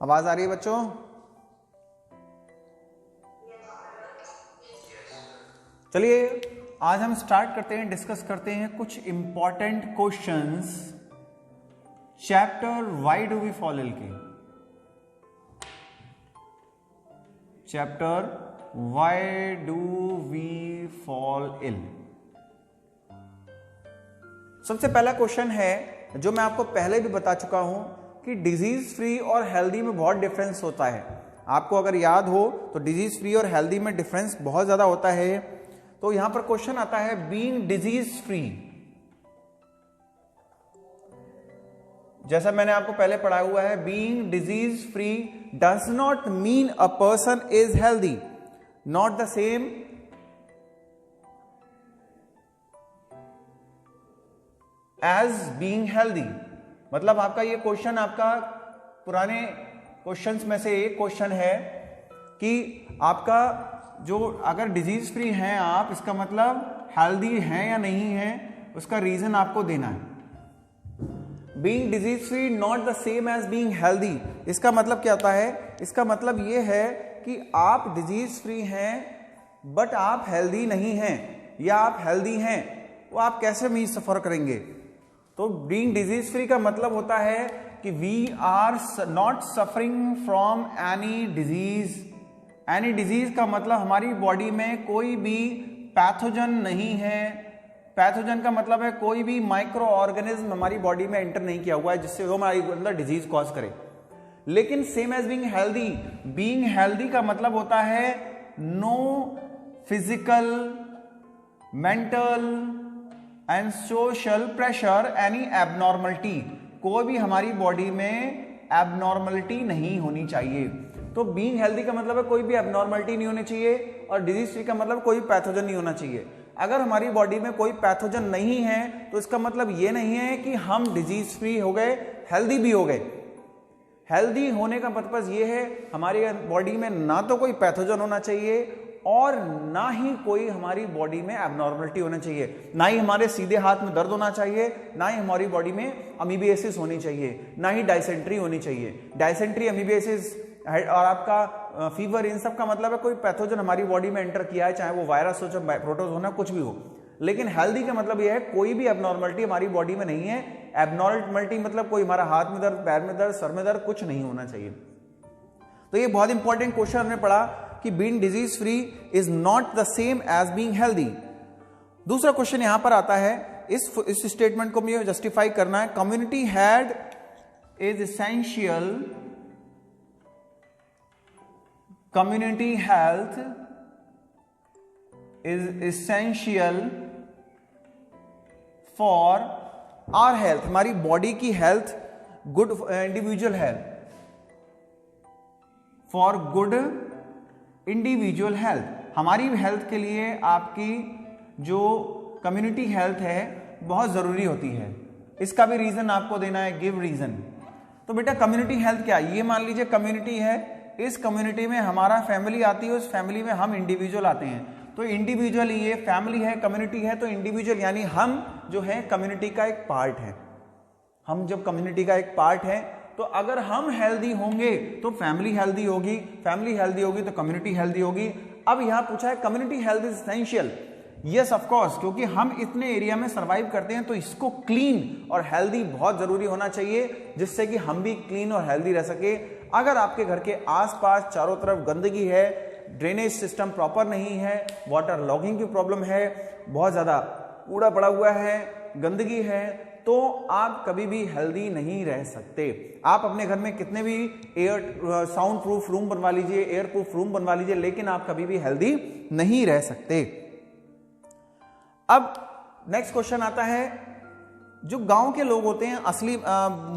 आवाज आ रही है बच्चों? चलिए आज हम स्टार्ट करते हैं, डिस्कस करते हैं कुछ important questions chapter why do we fall ill के। Chapter why do we fall ill. सबसे पहला क्वेश्चन है जो मैं आपको पहले भी बता चुका हूं कि डिजीज फ्री और हेल्दी में बहुत डिफरेंस होता है। आपको अगर याद हो तो डिजीज फ्री और हेल्दी में डिफरेंस बहुत ज्यादा होता है। तो यहां पर क्वेश्चन आता है बीइंग डिजीज फ्री। जैसा मैंने आपको पहले पढ़ा हुआ है, being disease free does not mean a person is healthy, not the same as being healthy. मतलब आपका ये क्वेश्चन आपका पुराने क्वेश्चंस में से एक क्वेश्चन है कि आपका जो अगर डिजीज फ्री हैं आप, इसका मतलब हेल्दी हैं या नहीं है, उसका रीजन आपको देना है। Being disease free not the same as being healthy, इसका मतलब क्या होता है? इसका मतलब ये है कि आप डिजीज फ्री हैं बट आप हेल्दी नहीं हैं, या आप हेल्दी हैं, वो आप कैसे मीन सफर करेंगे? तो बीइंग डिजीज फ्री का मतलब होता है कि we are not suffering from any disease. Any disease का मतलब हमारी बॉडी में कोई भी पैथोजन नहीं है। पैथोजन का मतलब है कोई भी माइक्रो ऑर्गेनिज्म हमारी बॉडी में एंटर नहीं किया हुआ है जिससे वो हमारी अंदर डिजीज कॉज करे। लेकिन same as being healthy, being healthy का मतलब होता है no physical, mental and social pressure, any abnormality, कोई भी हमारी बॉडी में एबनॉर्मलिटी नहीं होनी चाहिए। तो बीइंग हेल्दी का मतलब है कोई भी एबनॉर्मलिटी नहीं होनी चाहिए, और डिजीज फ्री का मतलब कोई पैथोजन नहीं होना चाहिए। अगर हमारी बॉडी में कोई पैथोजन नहीं है तो इसका मतलब ये नहीं है कि हम डिजीज फ्री हो गए, हेल्दी भी हो गए। हेल्दी होने का पर्पज ये है हमारी बॉडी में ना तो कोई पैथोजन होना चाहिए और ना ही कोई हमारी बॉडी में एबनॉर्मलिटी होना चाहिए, ना ही हमारे सीधे हाथ में दर्द होना चाहिए, ना ही हमारी बॉडी में अमीबियासिस होनी चाहिए, ना ही डायसेंट्री होनी चाहिए। डायसेंट्री, अमीबियासिस और आपका फीवर, इन सब का मतलब है कोई पैथोजन हमारी बॉडी में एंटर किया है, चाहे वो वायरस हो, चाहे प्रोटोजोन हो, कुछ भी हो। लेकिन हेल्दी का मतलब यह है कोई भी एबनॉर्मलिटी हमारी बॉडी में नहीं है। एबनॉर्मलिटी मतलब कोई हमारा हाथ में दर्द, पैर में दर्द, सर में दर्द कुछ नहीं होना चाहिए। तो ये बहुत इंपॉर्टेंट क्वेश्चन हमने पढ़ा कि being disease free is not the same as being healthy. दूसरा क्वेश्चन यहां पर आता है, इस स्टेटमेंट को मुझे जस्टिफाई करना है। Community head is essential, community health is essential for our health, हमारी बॉडी की health, good individual health, for good individual health. हमारी हेल्थ के लिए आपकी जो कम्युनिटी हेल्थ है बहुत जरूरी होती है। इसका भी रीजन आपको देना है, गिव रीजन। तो बेटा कम्युनिटी हेल्थ क्या है? ये मान लीजिए कम्युनिटी है, इस कम्युनिटी में हमारा फैमिली आती है, उस फैमिली में हम इंडिविजुअल आते हैं। तो इंडिविजुअल, ये फैमिली है, कम्युनिटी है, तो इंडिविजुअल यानी हम जो है कम्युनिटी का एक पार्ट है। हम जब कम्युनिटी का एक पार्ट है तो अगर हम हेल्दी होंगे तो फैमिली हेल्दी होगी, फैमिली हेल्दी होगी तो कम्युनिटी हेल्दी होगी। अब यहां पूछा है community health is essential. Yes of course, क्योंकि हम इतने एरिया में सरवाइव करते हैं तो इसको क्लीन और हेल्दी बहुत जरूरी होना चाहिए, जिससे कि हम भी क्लीन और हेल्दी रह सके। अगर आपके घर के आसपास चारों तरफ गंदगी है, ड्रेनेज सिस्टम प्रॉपर नहीं है, वाटर लॉगिंग की प्रॉब्लम है, बहुत ज्यादा कूड़ा पड़ा हुआ है, गंदगी है, तो आप कभी भी हेल्दी नहीं रह सकते। आप अपने घर में कितने भी साउंड प्रूफ रूम बनवा लीजिए, एयर प्रूफ रूम बनवा लीजिए, लेकिन आप कभी भी हेल्दी नहीं रह सकते। अब नेक्स्ट क्वेश्चन आता है, जो गांव के लोग होते हैं असली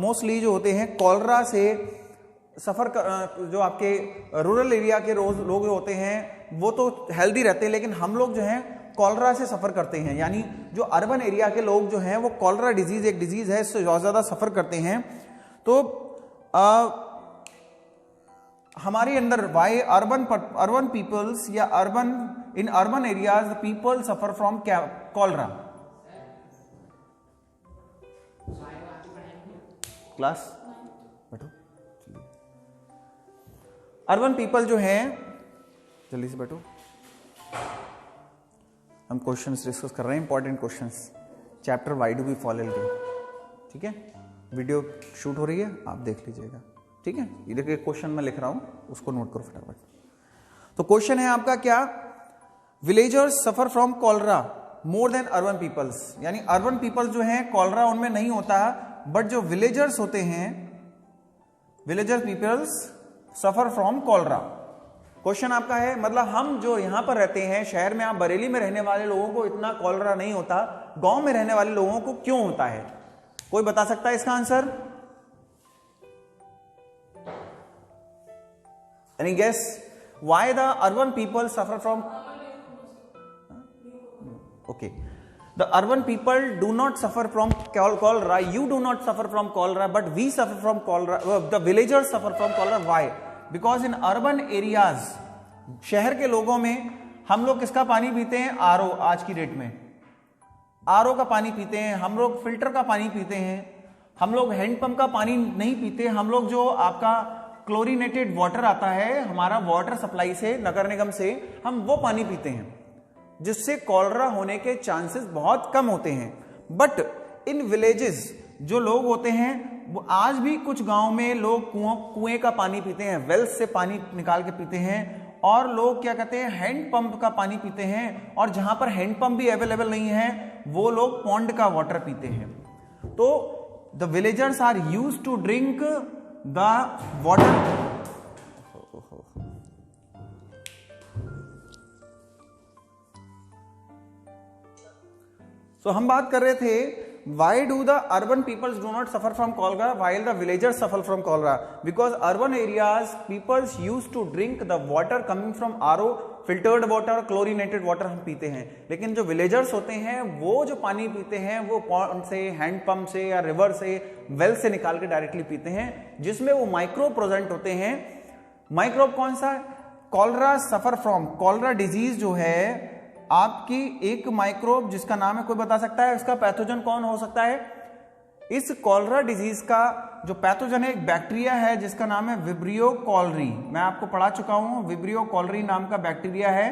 मोस्टली जो होते हैं कॉलरा से सफर कर, जो आपके रूरल एरिया के लोग होते हैं वो तो हेल्दी रहते हैं, लेकिन हम लोग जो हैं कॉलरा से सफर करते हैं। यानी जो अर्बन एरिया के लोग जो हैं वो कॉलरा डिजीज, एक डिजीज है, इससे बहुत ज्यादा सफर करते हैं। तो हमारे अंदर वाई अर्बन पीपल्स या in urban areas people suffer from cholera. Class बैठो। अर्बन पीपल जो हैं, जल्दी से बैठो, हम क्वेश्चंस डिस्कस कर रहे हैं, important questions, chapter why do we fall ill, ठीक है। वीडियो शूट हो रही है, आप देख लीजिएगा, ठीक है। ये देखिए क्वेश्चन मैं लिख रहा हूं, उसको नोट करो फटाफट। तो क्वेश्चन है आपका क्या, villagers suffer from cholera more than urban peoples, यानी अर्बन पीपल जो हैं कॉलरा उनमें नहीं होता, बट जो विलेजर्स होते हैं, villager peoples suffer from cholera. Question आपका है, मतलब हम जो यहां पर रहते हैं शहर में, आप बरेली में रहने वाले लोगों को इतना कॉलरा नहीं होता, गांव में रहने वाले लोगों को क्यों होता है? कोई बता सकता है इसका answer? Any guess why the urban people suffer from, okay, the urban people do not suffer from cholera, you do not suffer from cholera, but we suffer from cholera, the villagers suffer from cholera. Why? Because in urban areas, शहर के लोगों में हम लोग किसका पानी पीते हैं? आरओ, आज की डेट में आरओ का पानी पीते हैं, हम लोग फिल्टर का पानी पीते हैं, हम लोग हैंडपंप का पानी नहीं पीते, हम लोग जो आपका क्लोरीनेटेड वाटर आता है हमारा वाटर सप्लाई से, नगर निगम से, हम वो पानी पीते हैं, जिससे कॉलरा होने के चांसेस बहुत कम होते हैं। बट इन विलेजेस जो लोग होते हैं, वो आज भी कुछ गांव में लोग कुएं का पानी पीते हैं, वेल्स से पानी निकाल के पीते हैं, और लोग क्या कहते हैं, हैंडपंप का पानी पीते हैं, और जहां पर हैंडपंप भी अवेलेबल नहीं है वो लोग पॉन्ड का वाटर पीते हैं। तो the villagers are used to drink the water. So, हम बात कर रहे थे why do the urban peoples do not suffer from cholera while the villagers suffer from cholera? Because urban areas peoples used to drink the water coming from RO, filtered water, chlorinated water हम पीते हैं, लेकिन जो villagers होते हैं वो जो पानी पीते हैं वो पॉन्ड से, हैंडपंप से या रिवर से, वेल से निकाल के डायरेक्टली पीते हैं, जिसमें वो माइक्रोब प्रेजेंट होते हैं। माइक्रोब कौन सा? Cholera suffer from, cholera disease जो है आपकी एक माइक्रोब जिसका नाम है, कोई बता सकता है इसका पैथोजन कौन हो सकता है? इस कॉलरा डिजीज का जो पैथोजन है एक बैक्टीरिया है जिसका नाम है विब्रियो कॉलरी। मैं आपको पढ़ा चुका हूं, विब्रियो कॉलरी नाम का बैक्टीरिया है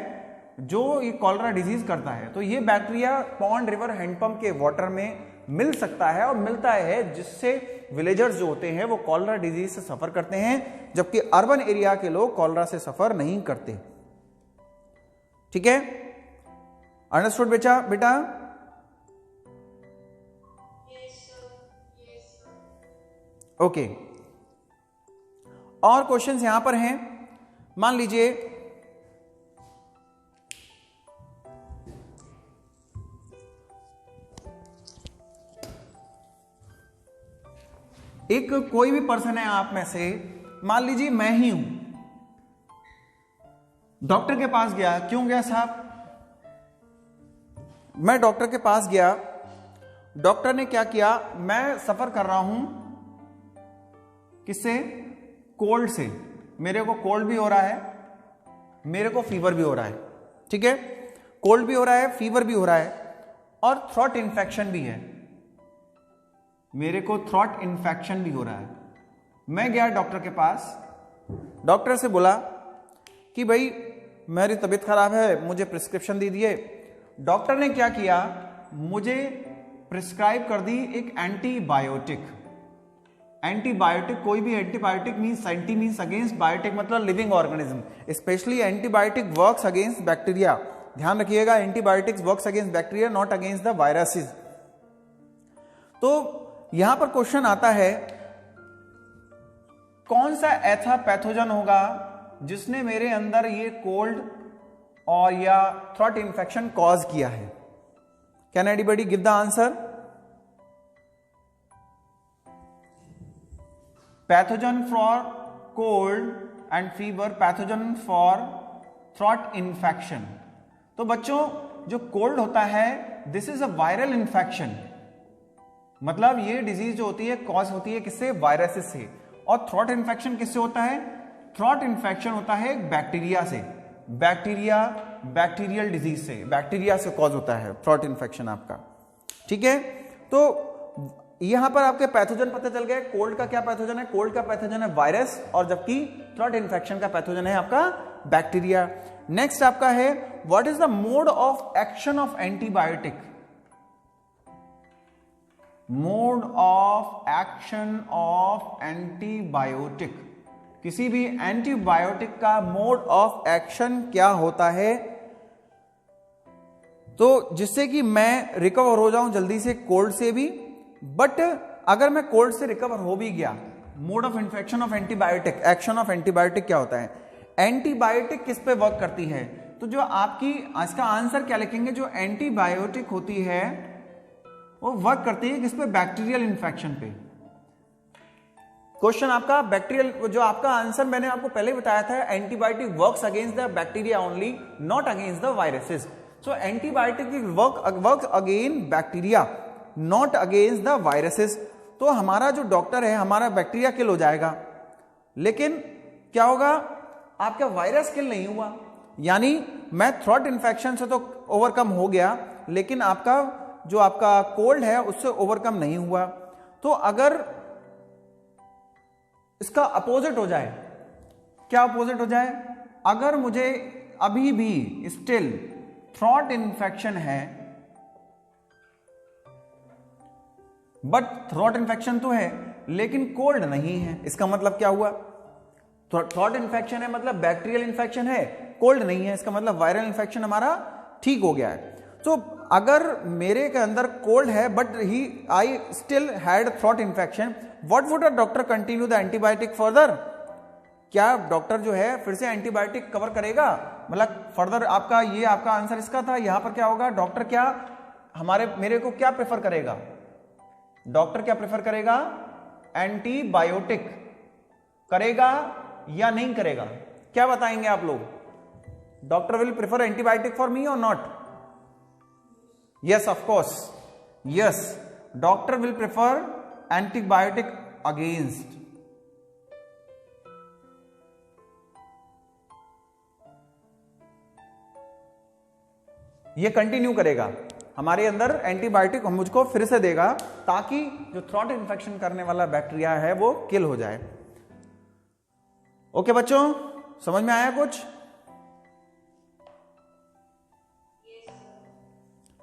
जो ये कॉलरा डिजीज करता है। तो ये बैक्टीरिया पॉन्ड, रिवर, हैंडपंप के वाटर में मिल सकता है और मिलता है, जिससे विलेजर्स जो होते हैं वो कॉलरा डिजीज से सफर करते हैं, जबकि अर्बन एरिया के लोग कॉलरा से सफर नहीं करते। ठीक है, अंडरस्टूड बेटा? ओके, और क्वेश्चंस यहां पर हैं। मान लीजिए एक कोई भी पर्सन है आप में से, मान लीजिए मैं ही हूं, डॉक्टर के पास गया। क्यों गया साहब? मैं डॉक्टर के पास गया, डॉक्टर ने क्या किया, मैं सफर कर रहा हूं किससे? कोल्ड से। मेरे को कोल्ड भी हो रहा है, मेरे को फीवर भी हो रहा है। ठीक है, कोल्ड भी हो रहा है, फीवर भी हो रहा है, और थ्रोट इन्फेक्शन भी है, मेरे को थ्रोट इन्फेक्शन भी हो रहा है। मैं गया डॉक्टर के पास, डॉक्टर से बोला कि भाई मेरी तबीयत खराब है, मुझे प्रिस्क्रिप्शन दे दिए। डॉक्टर ने क्या किया, मुझे प्रिस्क्राइब कर दी एक एंटीबायोटिक। एंटीबायोटिक, कोई भी antibiotic means, anti means against, biotic मतलब living organism. Specially antibiotic works against bacteria. ध्यान रखिएगा, antibiotics works against bacteria, not against the viruses. तो यहां पर क्वेश्चन आता है, कौन सा ऐसा पैथोजन होगा जिसने मेरे अंदर ये कोल्ड और या थ्रोट इन्फेक्शन कॉज किया है? Can anybody give the answer? Pathogen for cold and fever, pathogen for throat infection. तो बच्चों, जो कोल्ड होता है this is a viral infection, मतलब ये डिजीज जो होती है कॉज होती है किससे? वायरसेस से। और थ्रोट इन्फेक्शन किससे होता है? थ्रोट इन्फेक्शन होता है बैक्टीरिया से, बैक्टीरियल डिजीज से, बैक्टीरिया से कॉज होता है थ्रोट इन्फेक्शन आपका। ठीक है, तो यहां पर आपके पैथोजन पता चल गए। कोल्ड का क्या पैथोजन है? कोल्ड का पैथोजन है वायरस, और जबकि थ्रोट इन्फेक्शन का पैथोजन है आपका बैक्टीरिया। नेक्स्ट आपका है what is the mode of action of antibiotic? Mode of action of antibiotic, किसी भी एंटीबायोटिक का मोड ऑफ एक्शन क्या होता है? तो जिससे कि मैं रिकवर हो जाऊं जल्दी से कोल्ड से भी, बट अगर मैं कोल्ड से रिकवर हो भी गया, mode of infection of antibiotic, action of antibiotic क्या होता है? एंटीबायोटिक किस पे वर्क करती है? तो जो आपकी आज का आंसर क्या लिखेंगे, जो एंटीबायोटिक होती है वो वर्क करती है किस पे? बैक्टीरियल इन्फेक्शन पे। क्वेश्चन आपका बैक्टीरियल, जो आपका आंसर मैंने आपको पहले बताया था, antibiotic works against the bacteria only, not against the viruses. So antibiotic work against bacteria, not against the viruses. तो हमारा जो डॉक्टर है, हमारा बैक्टीरिया किल हो जाएगा, लेकिन क्या होगा? आपका वायरस किल नहीं हुआ। यानी मैं थ्रोट इन्फेक्शन से तो ओवरकम हो गया, लेकिन आपका जो आपका कोल्ड है उससे ओवरकम नहीं हुआ। तो अगर इसका अपोजिट हो जाए, क्या अपोजिट हो जाए? अगर मुझे अभी भी स्टिल थ्रोट इन्फेक्शन है, बट थ्रोट इन्फेक्शन तो है लेकिन कोल्ड नहीं है, इसका मतलब क्या हुआ? थ्रोट इन्फेक्शन है मतलब बैक्टीरियल इन्फेक्शन है, कोल्ड नहीं है, इसका मतलब वायरल इन्फेक्शन हमारा ठीक हो गया है। तो अगर मेरे के अंदर कोल्ड है but I still had throat infection, what would a doctor continue the antibiotic further? क्या डॉक्टर जो है फिर से एंटीबायोटिक कवर करेगा? मतलब फर्दर आपका ये आपका आंसर इसका था। यहां पर क्या होगा? डॉक्टर क्या मेरे को क्या प्रेफर करेगा? डॉक्टर क्या प्रेफर करेगा? एंटीबायोटिक करेगा या नहीं करेगा? क्या बताएंगे आप लोग? Doctor will prefer antibiotic for me और not? Yes, of course, yes, doctor will prefer antibiotic against. ये कंटिन्यू करेगा, हमारे अंदर एंटीबायोटिक मुझको फिर से देगा, ताकि जो थ्रोट इन्फेक्शन करने वाला बैक्टीरिया है वो किल हो जाए। ओके बच्चों, समझ में आया कुछ?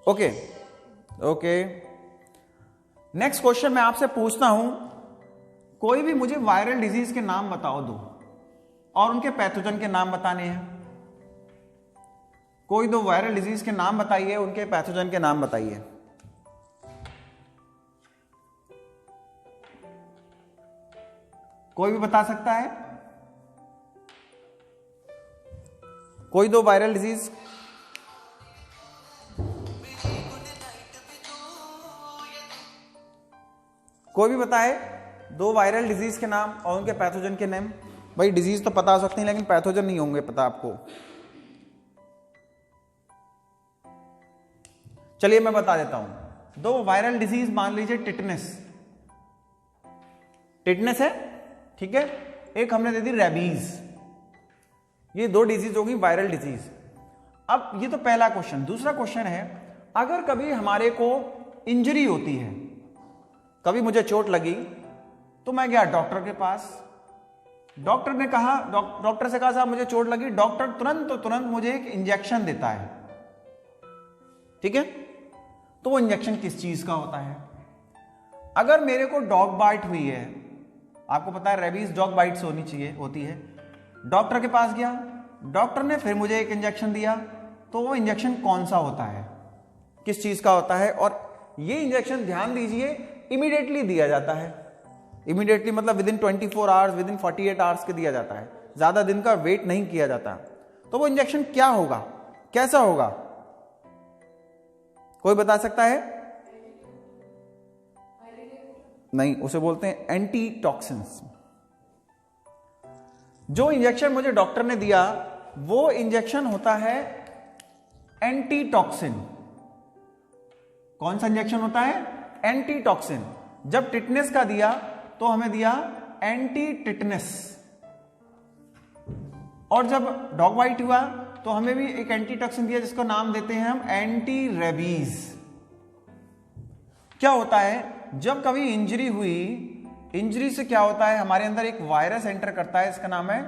Okay okay. नेक्स्ट क्वेश्चन मैं आपसे पूछता हूं, कोई भी मुझे वायरल डिजीज के नाम बताओ दो, और उनके पैथोजन के नाम बताने हैं। कोई दो वायरल डिजीज के नाम बताइए, उनके पैथोजन के नाम बताइए। कोई भी बता सकता है? कोई दो वायरल डिजीज? कोई भी बताए दो वायरल डिजीज के नाम और उनके पैथोजन के नेम। भाई डिजीज तो पता हो सकती है लेकिन पैथोजन नहीं होंगे पता आपको। चलिए मैं बता देता हूं, दो वायरल डिजीज मान लीजिए टिटनेस। टिटनेस है, ठीक है, एक हमने दे दी रेबीज। ये दो डिजीज होगी वायरल डिजीज। अब ये तो पहला क्वेश्चन। दूसरा क्वेश्चन है, अगर कभी हमारे को इंजरी होती है, कभी मुझे चोट लगी तो मैं गया डॉक्टर के पास, डॉक्टर ने कहा, डॉक्टर से कहा साहब मुझे चोट लगी, डॉक्टर तुरंत मुझे एक इंजेक्शन देता है, ठीक है। तो वो इंजेक्शन किस चीज का होता है? अगर मेरे को डॉग बाइट हुई है, आपको पता है रेबीज डॉग बाइट से होती है, डॉक्टर के पास गया, डॉक्टर ने फिर मुझे एक इंजेक्शन दिया, तो वो इंजेक्शन कौन सा होता है, किस चीज का होता है? और ये इंजेक्शन ध्यान दीजिए इमीडिएटली दिया जाता है। इमीडिएटली मतलब with in 24 hours, with in 48 hours के दिया जाता है, ज्यादा दिन का वेट नहीं किया जाता। तो वो इंजेक्शन क्या होगा, कैसा होगा? कोई बता सकता है? नहीं, उसे बोलते हैं एंटी टॉक्सिन्स। जो इंजेक्शन मुझे डॉक्टर ने दिया वो इंजेक्शन होता है एंटी टॉक्सिन। कौन सा इंजेक्शन होता है? Anti toxin. जब टिटनेस का दिया तो हमें दिया एंटी टिटनेस, और जब डॉग बाइट हुआ तो हमें भी एक एंटी टॉक्सिन दिया जिसको नाम देते हैं हम एंटी रेबीज। क्या होता है जब कभी इंजरी हुई, इंजरी से क्या होता है, हमारे अंदर एक वायरस एंटर करता है, इसका नाम है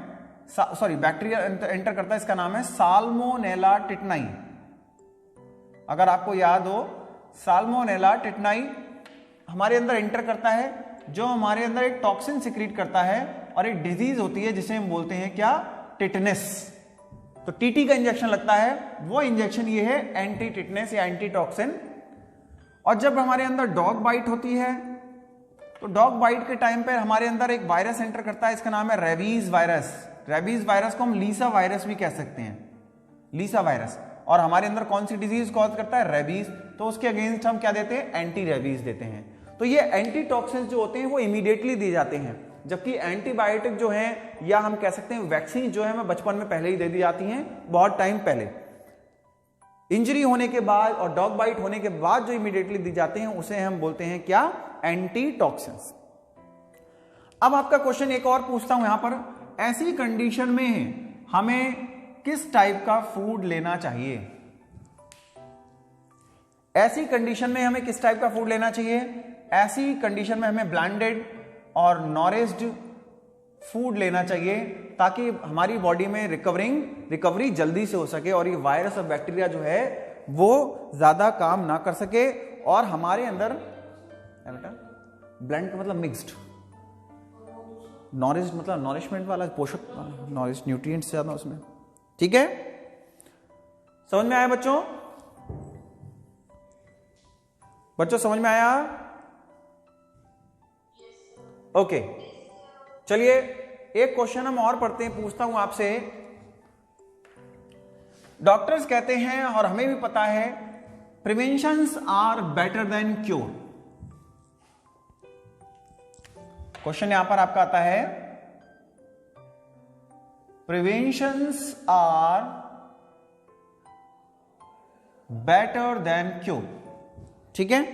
बैक्टीरिया एंटर करता है, इसका नाम है साल्मोनेला टिटनाई। अगर आपको याद हो, साल्मोनेला टिटनाई हमारे अंदर एंटर करता है, जो हमारे अंदर एक टॉक्सिन सिक्रीट करता है और एक डिजीज होती है जिसे हम बोलते हैं क्या, टिटनेस। तो टीटी का इंजेक्शन लगता है, वो इंजेक्शन ये है एंटी टिटनेस या एंटी टॉक्सिन। और जब हमारे अंदर डॉग बाइट होती है, तो डॉग बाइट के टाइम पे हमारे अंदर एक वायरस एंटर करता है, इसका नाम है रेबीज वायरस। रेबीज वायरस को हम लीसा वायरस भी कह सकते हैं, लीसा वायरस। और हमारे अंदर कौन सी डिजीज कॉज करता है, रेबीज। तो उसके अगेंस्ट हम क्या देते हैं, एंटी रेबीज देते हैं। तो ये एंटी टॉक्सिन्स जो होते हैं वो इमीडिएटली दिए जाते हैं, जबकि एंटीबायोटिक जो है या हम कह सकते हैं वैक्सीन जो है हमें बचपन में पहले ही दे दी जाती हैं, बहुत टाइम पहले। इंजरी होने के बाद और डॉग बाइट होने के बाद जो इमीडिएटली दी जाते हैं उसे हम बोलते हैं क्या, एंटी टॉक्सिन्स। अब आपका क्वेश्चन एक और पूछता हूं यहां पर, ऐसी कंडीशन में हमें किस टाइप का फूड लेना चाहिए? ऐसी कंडीशन में हमें किस टाइप का फूड लेना चाहिए? ऐसी कंडीशन में हमें ब्लेंडेड और नॉरिश्ड फूड लेना चाहिए, ताकि हमारी बॉडी में रिकवरी जल्दी से हो सके और ये वायरस और बैक्टीरिया जो है वो ज्यादा काम ना कर सके और हमारे अंदर, ब्लेंड का मतलब मिक्स्ड, नॉरिश्ड मतलब नॉरिशमेंट वाला, पोषक, नॉरिश न्यूट्रिएंट्स ज्यादा उसमें। ठीक है, समझ में आया बच्चों? बच्चों समझ में आया? ओके, चलिए एक क्वेश्चन हम और पढ़ते हैं, पूछता हूं आपसे। डॉक्टर्स कहते हैं और हमें भी पता है, preventions are better than cure. Question यहां पर आपका आता है, preventions are better than cure. ठीक है,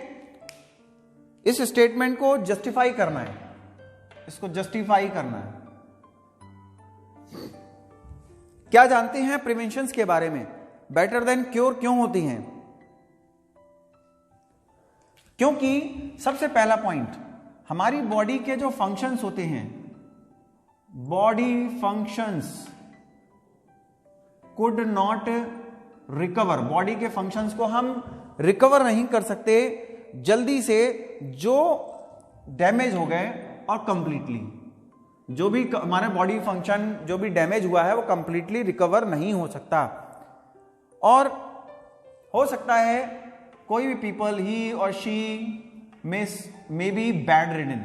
इस स्टेटमेंट को जस्टिफाई करना है, इसको जस्टिफाई करना है। क्या जानते हैं प्रिवेंशंस के बारे में? बेटर देन क्योर क्यों होती हैं? क्योंकि सबसे पहला पॉइंट, हमारी बॉडी के जो फंक्शंस होते हैं, body functions could not recover, body के फंक्शंस को हम रिकवर नहीं कर सकते जल्दी से, जो डैमेज हो गए और कंप्लीटली, जो भी हमारा बॉडी फंक्शन जो भी डैमेज हुआ है वो कंप्लीटली रिकवर नहीं हो सकता। और हो सकता है कोई भी पीपल, ही और she may be bed ridden,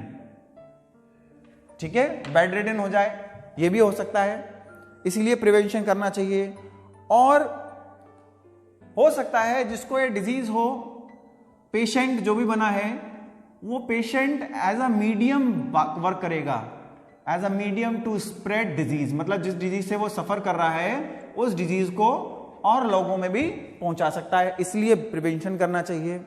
ठीक है, बेड रिडन हो जाए, ये भी हो सकता है, इसीलिए प्रिवेंशन करना चाहिए। और हो सकता है जिसको ये डिजीज हो, पेशेंट जो भी बना है, वो patient as a medium work करेगा, as a medium to spread disease, मतलब जिस डिजीज से वो सफर कर रहा है उस डिजीज को और लोगों में भी पहुंचा सकता है, इसलिए प्रिवेंशन करना चाहिए।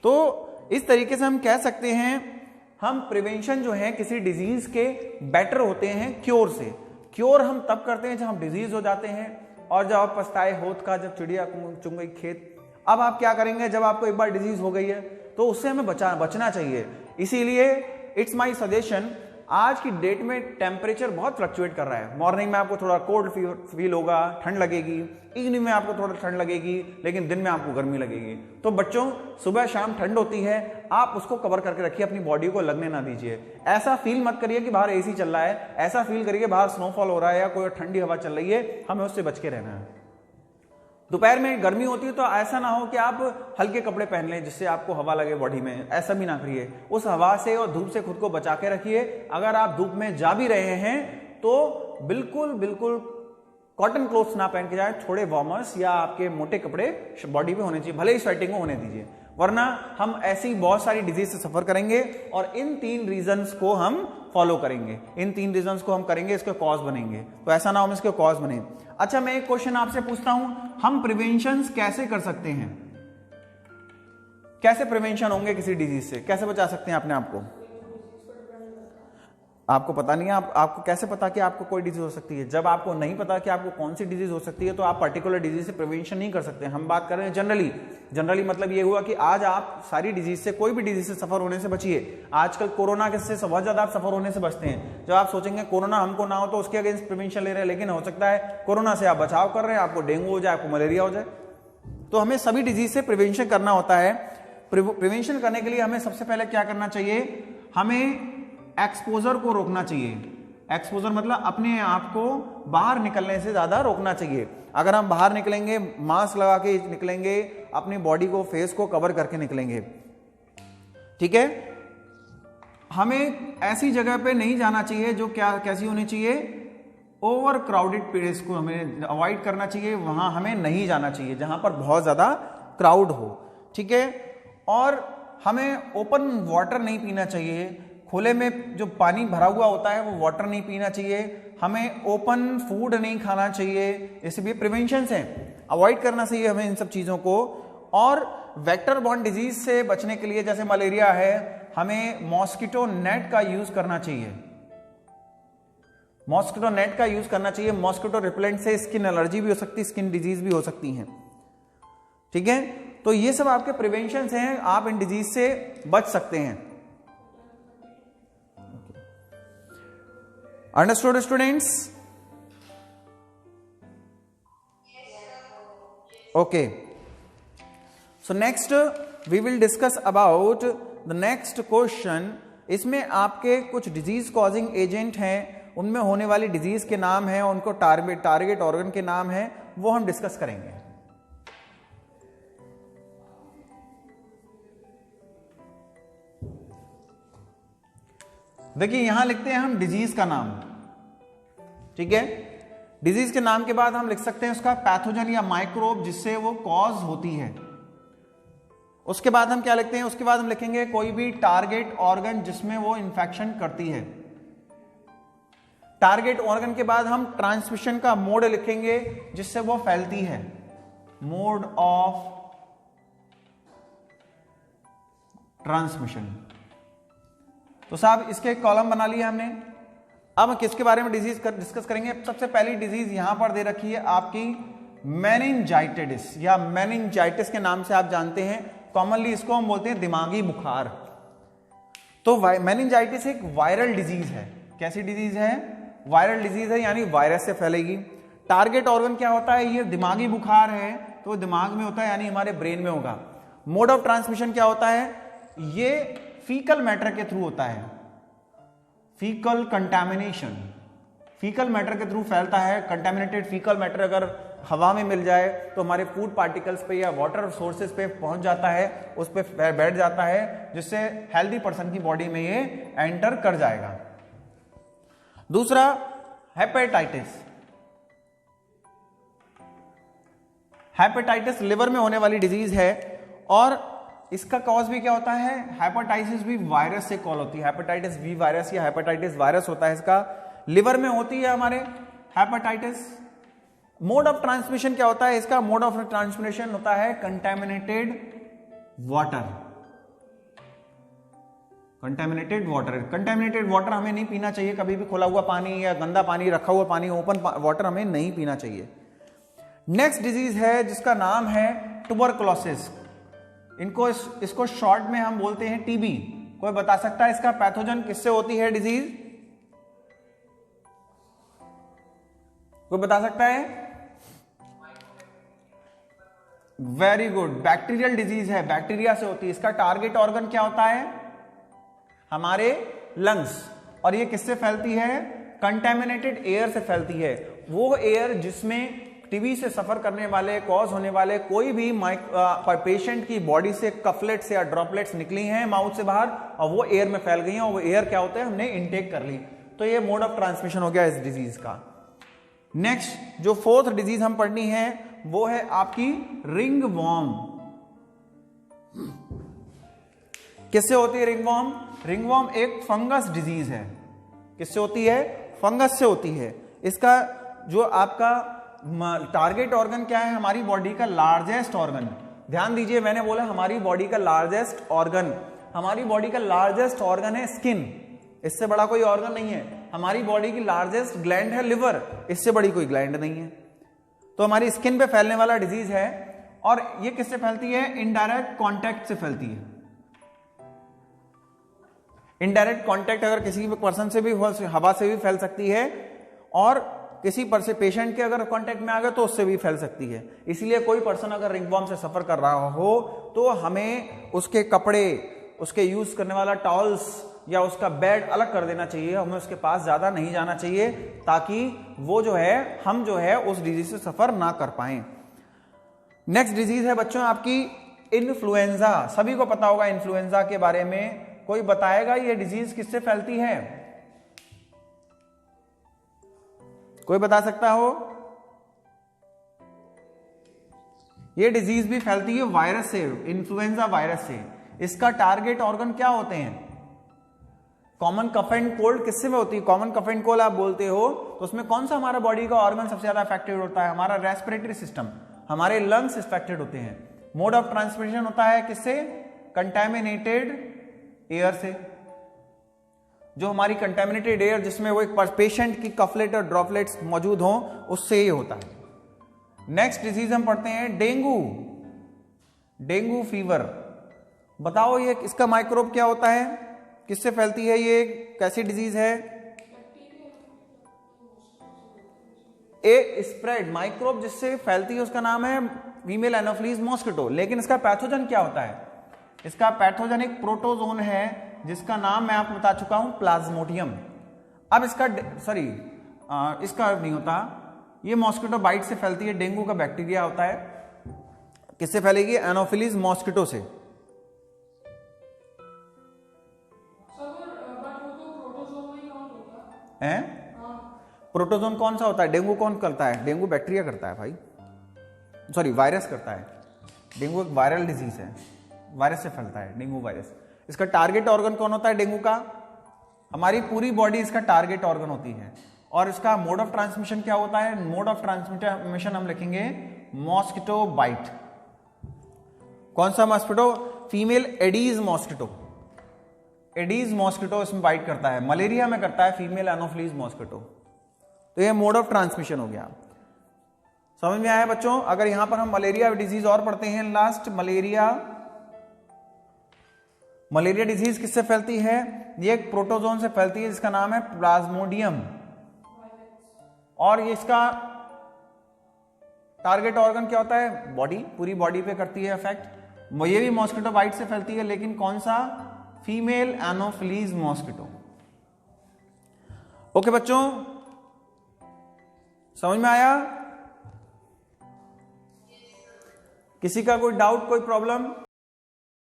तो इस तरीके से हम कह सकते हैं, हम प्रिवेंशन जो है किसी डिजीज के बेटर होते हैं क्योर से। क्योर हम तब करते हैं जब हम डिजीज हो जाते हैं, और जब आप पछताए होत का, जब चिड़िया चुंग गई खेत। अब आप क्या करेंगे, जब आपको एक बार डिजीज हो गई है तो उससे हमें बचना चाहिए। इसीलिए इट्स माय सजेशन, आज की डेट में टेम्परेचर बहुत फ्लक्चुएट कर रहा है। मॉर्निंग में आपको थोड़ा कोल्ड फील होगा, ठंड लगेगी, इवनिंग में आपको थोड़ा ठंड लगेगी, लेकिन दिन में आपको गर्मी लगेगी। तो बच्चों, सुबह शाम ठंड होती है, आप उसको कवर करके रखिए, अपनी बॉडी को लगने ना दीजिए। ऐसा फील मत करिए कि बाहर एसी चल रहा है, ऐसा फील करिए बाहर स्नोफॉल हो रहा है या कोई ठंडी हवा चल रही है, हमें उससे बच के रहना है। दोपहर में गर्मी होती है तो ऐसा ना हो कि आप हल्के कपड़े पहन लें जिससे आपको हवा लगे बॉडी में, ऐसा भी ना करिए। उस हवा से और धूप से खुद को बचा के रखिए। अगर आप धूप में जा भी रहे हैं तो बिल्कुल कॉटन क्लोथ्स ना पहन के जाए, थोड़े वार्मर्स या आपके मोटे कपड़े बॉडी पे होने चाहिए, भले ही स्वेटिंग को होने दीजिए, वरना हम ऐसी बहुत सारी डिजीज से सफर करेंगे। और इन 3 रीजंस को हम फॉलो करेंगे, इन 3 रीजंस को हम करेंगे, इसके कॉज बनेंगे, तो ऐसा ना हो हम इसके कॉज बने। अच्छा, मैं एक क्वेश्चन आपसे पूछता हूं, हम प्रिवेंशन कैसे कर सकते हैं? कैसे प्रिवेंशन होंगे किसी डिजीज से, कैसे बचा सकते हैं अपने आप को? आपको पता नहीं है, आपको कैसे पता कि आपको कोई डिजीज हो सकती है? जब आपको नहीं पता कि आपको कौन सी डिजीज हो सकती है तो आप पर्टिकुलर डिजीज से प्रिवेंशन नहीं कर सकते। हम बात कर रहे हैं जनरली मतलब ये हुआ कि आज आप सारी डिजीज से, कोई भी डिजीज से सफर होने से बचिए। आजकल कोरोना से बहुत ज्यादा आप सफर होने से बचते हैं। जब आप सोचेंगे कोरोना हमको ना हो तो उसके अगेंस्ट प्रिवेंशन ले रहे हैं, लेकिन हो सकता है कोरोना से आप बचाव कर रहे हैं, आपको डेंगू हो जाए, आपको मलेरिया हो जाए। तो हमें सभी डिजीज से प्रिवेंशन करना होता है। प्रिवेंशन करने के लिए हमें सबसे पहले क्या करना चाहिए? हमें एक्सपोजर को रोकना चाहिए। एक्सपोजर मतलब अपने आप को बाहर निकलने से ज्यादा रोकना चाहिए। अगर हम बाहर निकलेंगे, मास्क लगा के निकलेंगे, अपनी बॉडी को, फेस को कवर करके निकलेंगे, ठीक है। हमें ऐसी जगह पे नहीं जाना चाहिए जो कैसी होनी चाहिए, ओवर क्राउडेड प्लेस को हमें अवॉइड करना चाहिए। वहां हमें नहीं जाना चाहिए जहां पर बहुत ज्यादा क्राउड हो, ठीक है। और हमें ओपन वाटर नहीं पीना चाहिए। खुले में जो पानी भरा हुआ होता है वो वाटर नहीं पीना चाहिए। हमें ओपन फूड नहीं खाना चाहिए। इससे भी प्रिवेंशन है, अवॉइड करना चाहिए हमें इन सब चीजों को। और वेक्टर बॉर्न डिजीज से बचने के लिए, जैसे मलेरिया है, हमें मॉस्किटो नेट का यूज करना चाहिए। मॉस्किटो नेट का यूज करना चाहिए। मॉस्किटो रिपेलेंट से स्किन एलर्जी भी हो सकती है, स्किन डिजीज भी हो सकती है, ठीक है। तो ये सब आपके प्रिवेंशन हैं, आप इन डिजीज से बच सकते हैं। Understood, students? Okay. So next we will discuss about the next question. इसमें आपके कुछ डिजीज कॉजिंग एजेंट हैं, उनमें होने वाली डिजीज के नाम हैं, उनको टारगेट ऑर्गन के नाम हैं, वो हम डिस्कस करेंगे। देखिए यहां लिखते हैं हम डिजीज का नाम, ठीक है। डिजीज के नाम के बाद हम लिख सकते हैं उसका पैथोजन या माइक्रोब जिससे वो कॉज होती है। उसके बाद हम क्या लिखते हैं? उसके बाद हम लिखेंगे कोई भी टारगेट ऑर्गन जिसमें वो इंफेक्शन करती है। टारगेट ऑर्गन के बाद हम ट्रांसमिशन का मोड लिखेंगे जिससे वो फैलती है, मोड ऑफ ट्रांसमिशन। तो साहब इसके कॉलम बना लिया हमने। अब हम किसके बारे में डिस्कस करेंगे? सबसे पहली डिजीज यहां पर दे रखी है आपकी मेनिंजाइटिस या मेनिंजाइटिस के नाम से आप जानते हैं। कॉमनली इसको हम बोलते हैं दिमागी बुखार। तो मेनिंजाइटिस एक वायरल डिजीज है। कैसी डिजीज है? वायरल डिजीज है, यानी वायरस से फैलेगी। टारगेट ऑर्गन क्या होता है? ये दिमागी बुखार है तो दिमाग में होता है, यानी हमारे ब्रेन में होगा। मोड ऑफ ट्रांसमिशन क्या होता है? ये फीकल मैटर के थ्रू होता है, फीकल कंटामिनेशन। फीकल मैटर के थ्रू फैलता है। कंटामिनेटेड फीकल मैटर अगर हवा में मिल जाए तो हमारे फूड पार्टिकल्स पे या वाटर सोर्सेज पे पहुंच जाता है, उस पे बैठ जाता है, जिससे हेल्दी पर्सन की बॉडी में ये एंटर कर जाएगा। दूसरा हेपेटाइटिस। हेपेटाइटिस लिवर में होने वाली डिजीज है और इसका कॉज भी क्या होता है? हेपेटाइटिस बी वायरस से कॉल होती है। हेपेटाइटिस बी वायरस या हेपेटाइटिस वायरस होता है, इसका लिवर में होती है हमारे हेपेटाइटिस। मोड ऑफ ट्रांसमिशन क्या होता है इसका? मोड ऑफ ट्रांसमिशन होता है contaminated water. Contaminated water, contaminated water हमें नहीं पीना चाहिए कभी भी। खुला हुआ पानी या गंदा पानी, रखा हुआ पानी, ओपन वाटर हमें नहीं पीना चाहिए। नेक्स्ट डिजीज है जिसका नाम है ट्यूबरकुलोसिस। इसको शॉर्ट में हम बोलते हैं टीबी। कोई बता सकता है इसका पैथोजन किससे होती है डिजीज? कोई बता सकता है? वेरी गुड, बैक्टीरियल डिजीज है, बैक्टीरिया से होती है। इसका टारगेट ऑर्गन क्या होता है? हमारे लंग्स। और ये किससे फैलती है? कंटैमिनेटेड एयर से फैलती है। वो एयर जिसमें टीबी से सफर करने वाले, कॉज होने वाले कोई भी पेशेंट की बॉडी से कफलेट्स या ड्रॉपलेट्स निकली हैं माउथ से बाहर और वो एयर में फैल गई हैं, और वो एयर क्या होता है? हमने इनटेक कर ली। तो ये मोड ऑफ ट्रांसमिशन हो गया इस डिजीज का। नेक्स्ट जो फोर्थ डिजीज हम पढ़नी है वो है आपकी रिंग वॉर्म। किससे होती है रिंग वॉर्म? रिंग वॉर्म एक फंगस डिजीज है। किससे होती है? फंगस से होती है। इसका जो आपका टारगेट ऑर्गन क्या है? हमारी बॉडी का लार्जेस्ट ऑर्गन। ध्यान दीजिए, मैंने बोला हमारी बॉडी का लार्जेस्ट ऑर्गन। हमारी बॉडी का लार्जेस्ट ऑर्गन है स्किन। इससे बड़ा कोई ऑर्गन नहीं है। हमारी बॉडी की लार्जेस्ट ग्लैंड है लिवर, इससे बड़ी कोई ग्लैंड नहीं है। तो हमारी स्किन पे फैलने वाला डिजीज है, और ये किससे फैलती है? इनडायरेक्ट कांटेक्ट से फैलती है। इनडायरेक्ट कांटेक्ट अगर किसी पर्सन से भी, हवा से भी फैल सकती है, और किसी पर से पेशेंट के अगर कांटेक्ट में आ गए तो उससे भी फैल सकती है। इसलिए कोई पर्सन अगर रिंगवॉर्म से सफर कर रहा हो तो हमें उसके कपड़े, उसके यूज करने वाला टॉवल्स या उसका बेड अलग कर देना चाहिए। हमें उसके पास ज्यादा नहीं जाना चाहिए, ताकि वो जो है, हम जो है उस डिजीज से सफर ना कर पाए। नेक्स्ट डिजीज है बच्चों आपकी इन्फ्लुएंजा। सभी को पता होगा इन्फ्लुएंजा के बारे में। कोई बताएगा ये डिजीज किससे फैलती है? कोई बता सकता हो? ये डिजीज भी फैलती है वायरस से, इन्फ्लुएंजा वायरस से। इसका टारगेट ऑर्गन क्या होते हैं? कॉमन कफ एंड कोल्ड किससे में होती है? कॉमन कफ एंड कोल्ड आप बोलते हो तो उसमें कौन सा हमारा बॉडी का ऑर्गन सबसे ज्यादा अफेक्टेड होता है? हमारा रेस्पिरेटरी सिस्टम, हमारे लंग्स अफेक्टेड होते हैं। मोड ऑफ ट्रांसमिशन होता है किससे? कंटेमिनेटेड एयर से। जो हमारी कंटेमिनेटेड एयर जिसमें वो एक पेशेंट की कफलेट और ड्रॉपलेट्स मौजूद हों, उससे ये होता है। नेक्स्ट डिजीज हम पढ़ते हैं डेंगू। डेंगू फीवर, बताओ ये इसका माइक्रोब क्या होता है? किससे फैलती है? ये कैसी डिजीज है? ए स्प्रेड माइक्रोब जिससे फैलती है उसका नाम है फीमेल एनोफिलीज मॉस्किटो। लेकिन इसका पैथोजन क्या होता है? इसका पैथोजन एक प्रोटोजोन है जिसका नाम मैं आपको बता चुका हूं, प्लाज्मोडियम। अब इसका इसका नहीं होता, ये मॉस्किटो बाइट से फैलती है। डेंगू का बैक्टीरिया होता है, किससे फैलेगी? एनोफिलीज मॉस्किटो से। प्रोटोजोन कौन सा होता है? डेंगू कौन करता है? डेंगू बैक्टीरिया करता है भाई, सॉरी वायरस करता है। डेंगू एक वायरल डिजीज है, वायरस से फैलता है डेंगू वायरस। इसका टारगेट ऑर्गन कौन होता है डेंगू का? हमारी पूरी बॉडी इसका टारगेट ऑर्गन होती है। और इसका मोड ऑफ ट्रांसमिशन क्या होता है? मोड ऑफ ट्रांसमिशन हम लिखेंगे मॉस्किटो बाइट। कौन सा mosquito? Female Aedes mosquito. Aedes mosquito इसमें बाइट करता है। मलेरिया में करता है फीमेल एनोफिलीज मॉस्किटो। तो ये मोड ऑफ ट्रांसमिशन हो गया। समझ में आया बच्चों? अगर यहां पर हम मलेरिया डिजीज और पढ़ते हैं लास्ट, मलेरिया डिजीज किससे फैलती है? ये एक प्रोटोजोन से फैलती है जिसका नाम है प्लाज्मोडियम। और ये इसका टारगेट ऑर्गन क्या होता है? बॉडी, पूरी बॉडी पे करती है इफेक्ट। ये भी मॉस्किटो बाइट से फैलती है, लेकिन कौन सा? Female anopheles mosquito. ओके बच्चों, समझ में आया? किसी का कोई डाउट, कोई प्रॉब्लम?